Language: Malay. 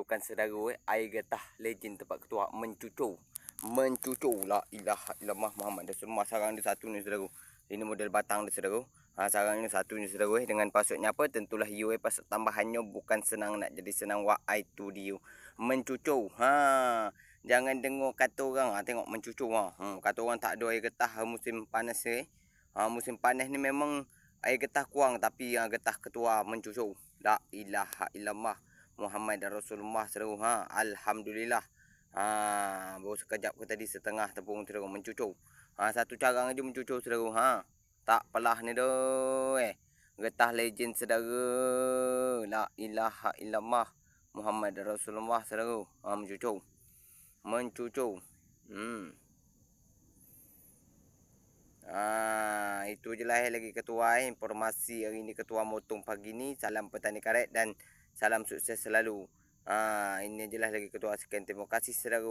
memerlukan saudara air getah legend tempat ketua mencucur. La ilaha illallah Muhammad Rasulullah. Sarang dia satu ni saudara. Ini model batang dia saudara. Sarang ni satu ni saudara. Dengan pasutnya apa? Tentulah UA pasut tambahannya bukan senang nak jadi senang itu dia. Mencucur. Jangan dengar kata orang. Tengok mencucur. Kata orang tak ada air getah musim panas ni. Musim panas ni memang air getah kurang, tapi getah ketua mencucur. La ilaha illallah Muhammad Rasulullah saudara. Alhamdulillah. Baru sekejap ke tadi setengah tepung saudara mencucur. Satu carang aja mencucur saudara. Tak pelah ni dah. Getah legend saudara. La ilaha illallah Muhammad Rasulullah saudara. Mencucur. Itu je lah lagi ketua informasi hari ni ketua motong pagi ni. Salam petani karet dan salam sukses selalu. Ini je lah lagi ketua. Sekian, terima kasih saudara.